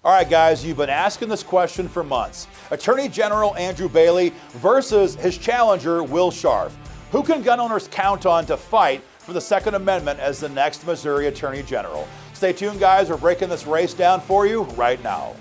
All right, guys, you've been asking this question for months. Attorney General Andrew Bailey versus his challenger, Will Scharf. Who can gun owners count on to fight for the Second Amendment as the next Missouri Attorney General? Stay tuned, guys. We're breaking this race down for you right now.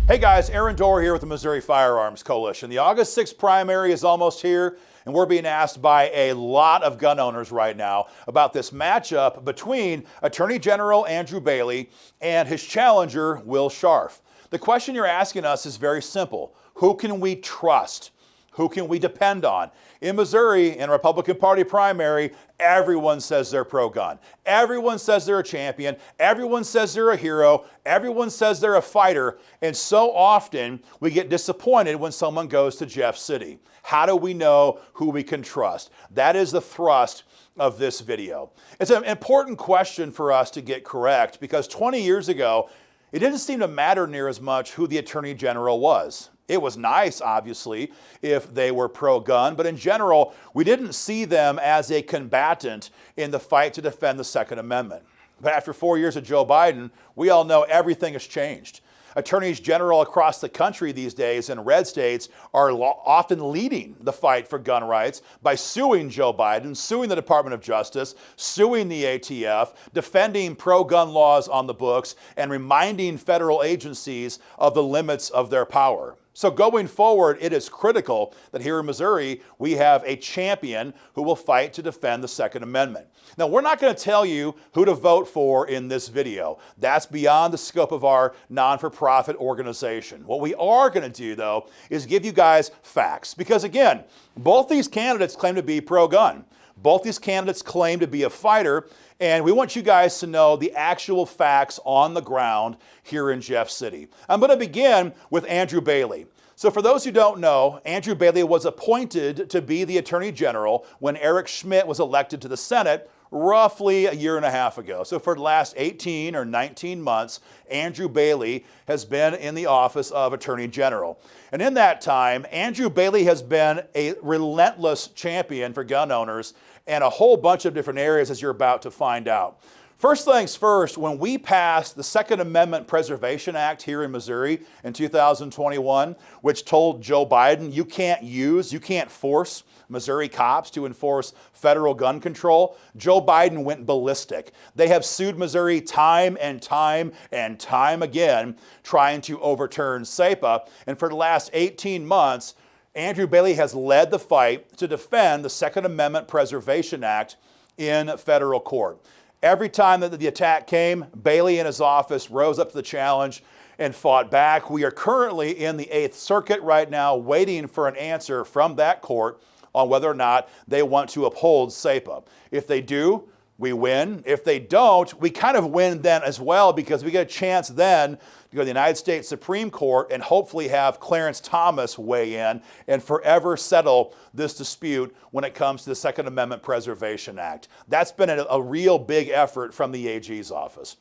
Hey guys, Aaron Dorr here with the Missouri Firearms Coalition. The August 6th primary is almost here, and we're being asked by a lot of gun owners right now about this matchup between Attorney General Andrew Bailey and his challenger, Will Scharf. The question you're asking us is very simple. Who can we trust? Who can we depend on? In Missouri, in a Republican Party primary, everyone says they're pro-gun. Everyone says they're a champion. Everyone says they're a hero. Everyone says they're a fighter. And so often, we get disappointed when someone goes to Jeff City. How do we know who we can trust? That is the thrust of this video. It's an important question for us to get correct because 20 years ago, it didn't seem to matter near as much who the Attorney General was. It was nice, obviously, if they were pro-gun, but in general, we didn't see them as a combatant in the fight to defend the Second Amendment. But after 4 years of Joe Biden, we all know everything has changed. Attorneys general across the country these days in red states are often leading the fight for gun rights by suing Joe Biden, suing the Department of Justice, suing the ATF, defending pro-gun laws on the books, and reminding federal agencies of the limits of their power. So going forward, it is critical that here in Missouri, we have a champion who will fight to defend the Second Amendment. Now, we're not going to tell you who to vote for in this video. That's beyond the scope of our non-for-profit organization. What we are going to do, though, is give you guys facts. Because again, both these candidates claim to be pro-gun. Both these candidates claim to be a fighter, and we want you guys to know the actual facts on the ground here in Jeff City. I'm going to begin with Andrew Bailey. So for those who don't know, Andrew Bailey was appointed to be the Attorney General when Eric Schmitt was elected to the Senate roughly a year and a half ago. So for the last 18 or 19 months, Andrew Bailey has been in the office of Attorney General. And in that time, Andrew Bailey has been a relentless champion for gun owners in a whole bunch of different areas, as you're about to find out. First things first, when we passed the Second Amendment Preservation Act here in Missouri in 2021, which told Joe Biden you can't force Missouri cops to enforce federal gun control, Joe Biden went ballistic. They have sued Missouri time and time and time again trying to overturn SAPA. And for the last 18 months, Andrew Bailey has led the fight to defend the Second Amendment Preservation Act in federal court. Every time that the attack came, Bailey and his office rose up to the challenge and fought back. We are currently in the Eighth Circuit right now waiting for an answer from that court on whether or not they want to uphold SAPA. If they do, we win. If they don't, we kind of win then as well because we get a chance then to go to the United States Supreme Court and hopefully have Clarence Thomas weigh in and forever settle this dispute when it comes to the Second Amendment Preservation Act. That's been a real big effort from the AG's office.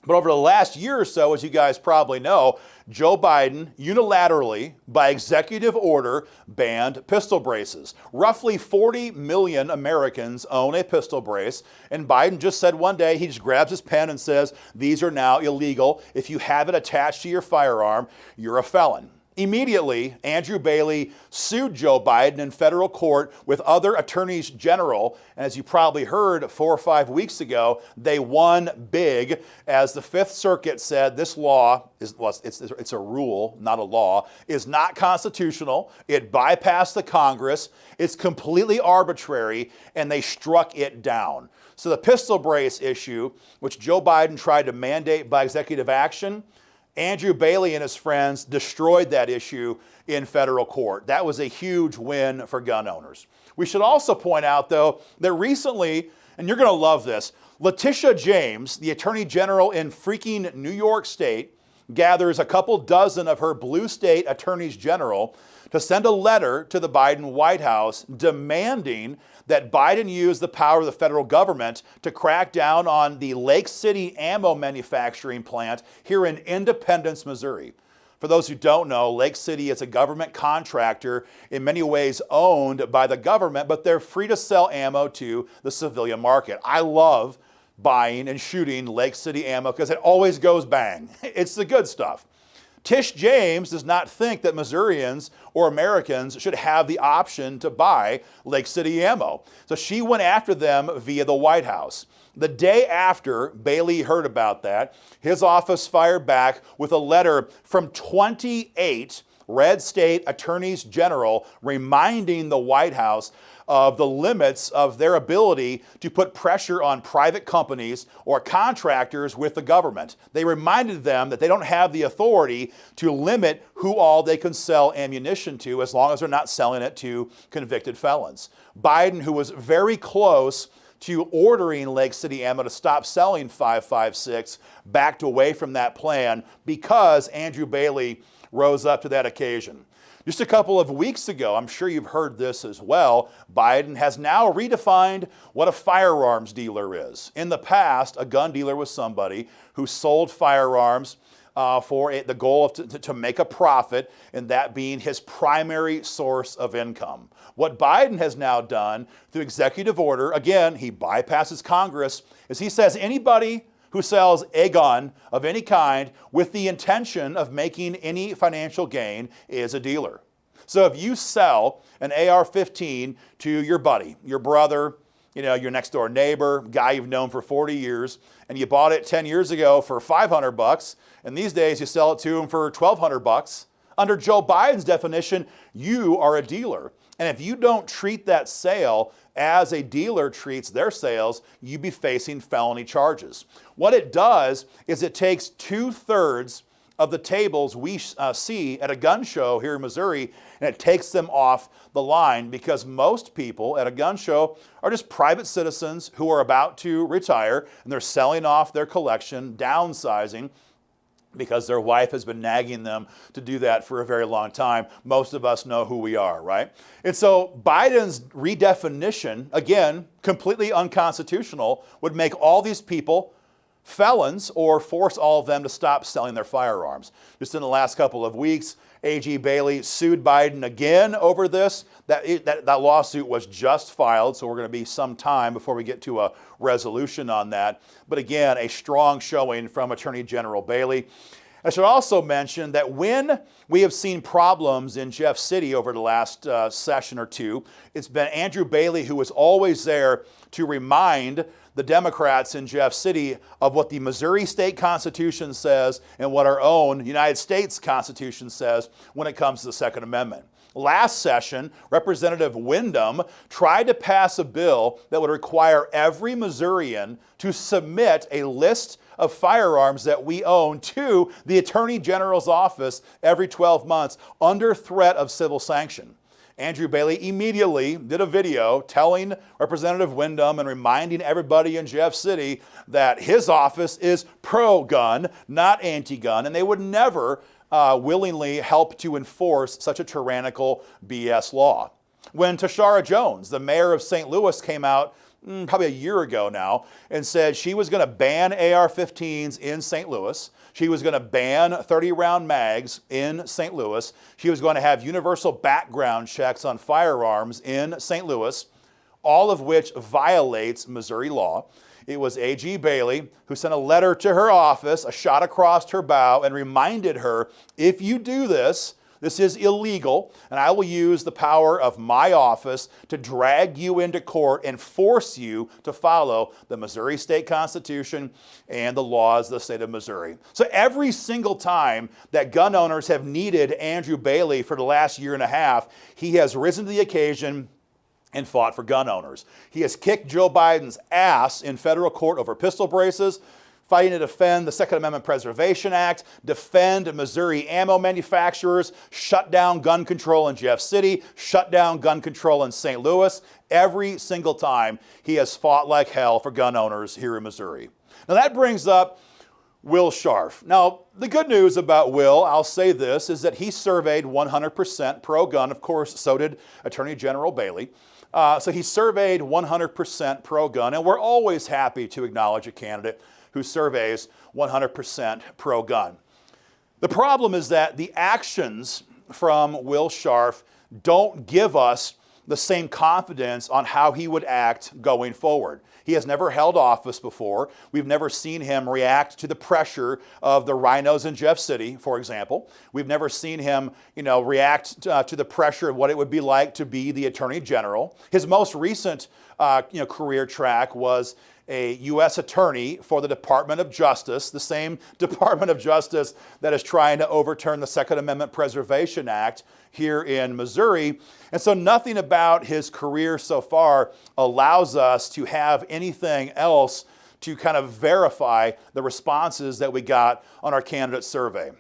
But over the last year or so, as you guys probably know, Joe Biden unilaterally, by executive order, banned pistol braces. Roughly 40 million Americans own a pistol brace, and Biden just said one day, he just grabs his pen and says, these are now illegal. If you have it attached to your firearm, you're a felon. Immediately, Andrew Bailey sued Joe Biden in federal court with other attorneys general. And as you probably heard 4 or 5 weeks ago, they won big as the Fifth Circuit said this law, it's a rule, not a law, is not constitutional. It bypassed the Congress. It's completely arbitrary, and they struck it down. So the pistol brace issue, which Joe Biden tried to mandate by executive action, Andrew Bailey and his friends destroyed that issue in federal court. That was a huge win for gun owners. We should also point out, though, that recently, and you're going to love this, Letitia James, the Attorney General in freaking New York State, gathers a couple dozen of her blue state attorneys general to send a letter to the Biden White House demanding that Biden use the power of the federal government to crack down on the Lake City ammo manufacturing plant here in Independence, Missouri. For those who don't know, Lake City is a government contractor, in many ways owned by the government, but they're free to sell ammo to the civilian market. I love buying and shooting Lake City ammo because it always goes bang. It's the good stuff. Tish James does not think that Missourians or Americans should have the option to buy Lake City ammo. So she went after them via the White House. The day after Bailey heard about that, his office fired back with a letter from 28 red state attorneys general reminding the White House of the limits of their ability to put pressure on private companies or contractors with the government. They reminded them that they don't have the authority to limit who all they can sell ammunition to as long as they're not selling it to convicted felons. Biden, who was very close to ordering Lake City Ammo to stop selling 5.56, backed away from that plan because Andrew Bailey rose up to that occasion. Just a couple of weeks ago, I'm sure you've heard this as well, Biden has now redefined what a firearms dealer is. In the past, a gun dealer was somebody who sold firearms for the goal of to make a profit, and that being his primary source of income. What Biden has now done through executive order, again, he bypasses Congress, is he says anybody who sells a gun of any kind with the intention of making any financial gain is a dealer. So if you sell an AR-15 to your buddy, your brother, your next door neighbor, guy you've known for 40 years, and you bought it 10 years ago for $500, and these days you sell it to him for $1,200, under Joe Biden's definition, you are a dealer. And if you don't treat that sale as a dealer treats their sales, you'd be facing felony charges. What it does is it takes 2/3 of the tables we see at a gun show here in Missouri, and it takes them off the line because most people at a gun show are just private citizens who are about to retire, and they're selling off their collection, downsizing, because their wife has been nagging them to do that for a very long time. Most of us know who we are, right? And so Biden's redefinition, again, completely unconstitutional, would make all these people felons or force all of them to stop selling their firearms. Just in the last couple of weeks, AG Bailey sued Biden again over this. That lawsuit was just filed, so we're going to be some time before we get to a resolution on that. But again, a strong showing from Attorney General Bailey. I should also mention that when we have seen problems in Jeff City over the last session or two, it's been Andrew Bailey who was always there to remind the Democrats in Jeff City of what the Missouri State Constitution says and what our own United States Constitution says when it comes to the Second Amendment. Last session, Representative Windham tried to pass a bill that would require every Missourian to submit a list of firearms that we own to the Attorney General's office every 12 months under threat of civil sanction. Andrew Bailey immediately did a video telling Representative Windham and reminding everybody in Jeff City that his office is pro-gun, not anti-gun, and they would never willingly help to enforce such a tyrannical BS law. When Tashara Jones, the mayor of St. Louis, came out probably a year ago now and said she was going to ban AR-15s in St. Louis, she was going to ban 30-round mags in St. Louis, she was going to have universal background checks on firearms in St. Louis, all of which violates Missouri law. It was AG Bailey who sent a letter to her office, a shot across her bow, and reminded her, if you do this, this is illegal, and I will use the power of my office to drag you into court and force you to follow the Missouri State Constitution and the laws of the state of Missouri. So every single time that gun owners have needed Andrew Bailey for the last year and a half, he has risen to the occasion and fought for gun owners. He has kicked Joe Biden's ass in federal court over pistol braces, fighting to defend the Second Amendment Preservation Act, defend Missouri ammo manufacturers, shut down gun control in Jeff City, shut down gun control in St. Louis. Every single time he has fought like hell for gun owners here in Missouri. Now that brings up Will Scharf. Now, the good news about Will, I'll say this, is that he surveyed 100% pro-gun. Of course, so did Attorney General Bailey. So he surveyed 100% pro-gun, and we're always happy to acknowledge a candidate who surveys 100% pro-gun. The problem is that the actions from Will Scharf don't give us the same confidence on how he would act going forward. He has never held office before. We've never seen him react to the pressure of the rhinos in Jeff City, for example. We've never seen him, react to the pressure of what it would be like to be the Attorney General. His most recent, career track was a U.S. attorney for the Department of Justice, the same Department of Justice that is trying to overturn the Second Amendment Preservation Act here in Missouri. And so nothing about his career so far allows us to have anything else to kind of verify the responses that we got on our candidate survey.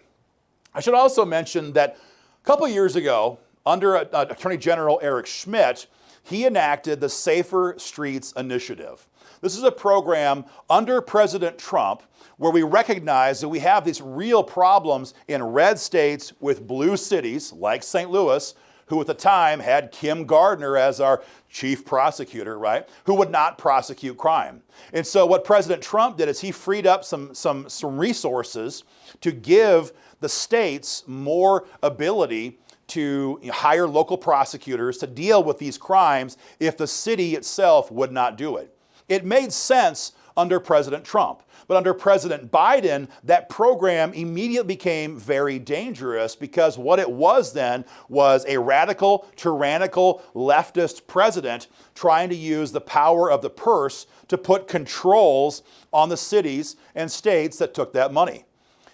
I should also mention that a couple years ago, under Attorney General Eric Schmidt, he enacted the Safer Streets Initiative. This is a program under President Trump where we recognize that we have these real problems in red states with blue cities like St. Louis, who at the time had Kim Gardner as our chief prosecutor, right, who would not prosecute crime. And so what President Trump did is he freed up some resources to give the states more ability to hire local prosecutors to deal with these crimes if the city itself would not do it. It made sense under President Trump. But under President Biden, that program immediately became very dangerous because what it was then was a radical, tyrannical, leftist president trying to use the power of the purse to put controls on the cities and states that took that money.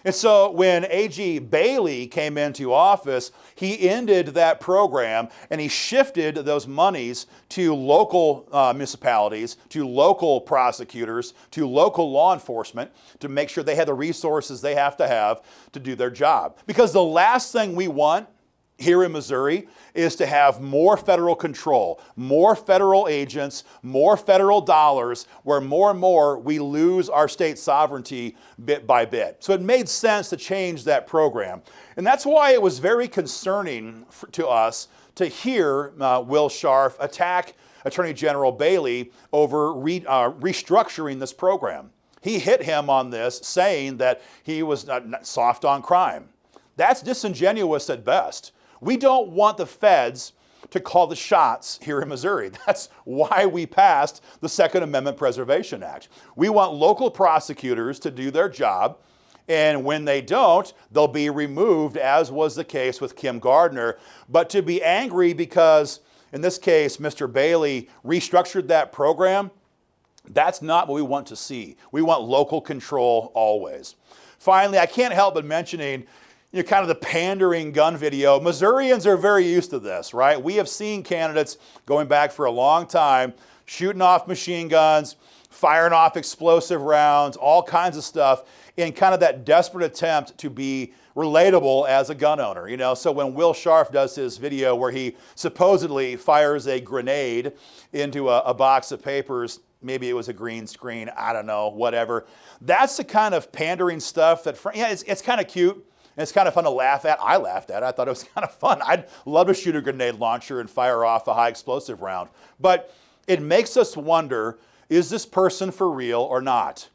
And so when A.G. Bailey came into office, he ended that program and he shifted those monies to local municipalities, to local prosecutors, to local law enforcement to make sure they had the resources they have to do their job. Because the last thing we want here in Missouri is to have more federal control, more federal agents, more federal dollars, where more and more we lose our state sovereignty bit by bit. So it made sense to change that program. And that's why it was very concerning to us to hear Will Scharf attack Attorney General Bailey over restructuring this program. He hit him on this, saying that he was soft on crime. That's disingenuous at best. We don't want the feds to call the shots here in Missouri. That's why we passed the Second Amendment Preservation Act. We want local prosecutors to do their job, and when they don't, they'll be removed, as was the case with Kim Gardner. But to be angry because, in this case, Mr. Bailey restructured that program, that's not what we want to see. We want local control always. Finally, I can't help but mentioning kind of the pandering gun video. Missourians are very used to this, right? We have seen candidates going back for a long time shooting off machine guns, firing off explosive rounds, all kinds of stuff in kind of that desperate attempt to be relatable as a gun owner. So when Will Scharf does his video where he supposedly fires a grenade into a box of papers, maybe it was a green screen, I don't know, whatever. That's the kind of pandering stuff that, it's kind of cute. And it's kind of fun to laugh at. I laughed at it. I thought it was kind of fun. I'd love to shoot a grenade launcher and fire off a high explosive round. But it makes us wonder, is this person for real or not?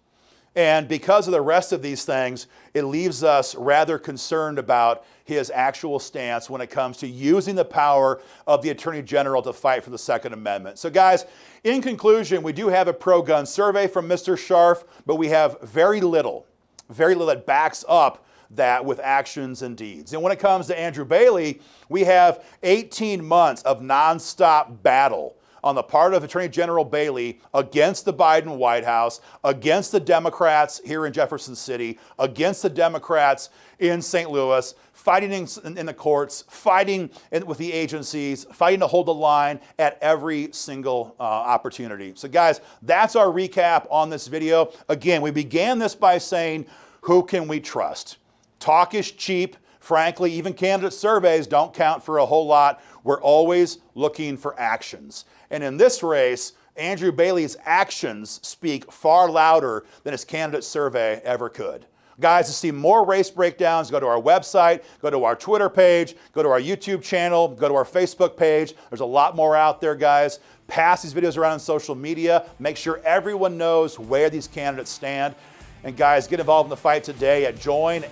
And because of the rest of these things, it leaves us rather concerned about his actual stance when it comes to using the power of the Attorney General to fight for the Second Amendment. So guys, in conclusion, we do have a pro-gun survey from Mr. Scharf, but we have very little that backs up that with actions and deeds. And when it comes to Andrew Bailey, we have 18 months of nonstop battle on the part of Attorney General Bailey against the Biden White House, against the Democrats here in Jefferson City, against the Democrats in St. Louis, fighting in the courts, fighting with the agencies, fighting to hold the line at every single opportunity. So guys, that's our recap on this video. Again, we began this by saying, who can we trust? Talk is cheap. Frankly, even candidate surveys don't count for a whole lot. We're always looking for actions. And in this race, Andrew Bailey's actions speak far louder than his candidate survey ever could. Guys, to see more race breakdowns, go to our website, go to our Twitter page, go to our YouTube channel, go to our Facebook page. There's a lot more out there, guys. Pass these videos around on social media. Make sure everyone knows where these candidates stand. And guys, get involved in the fight today at joinmofc.com.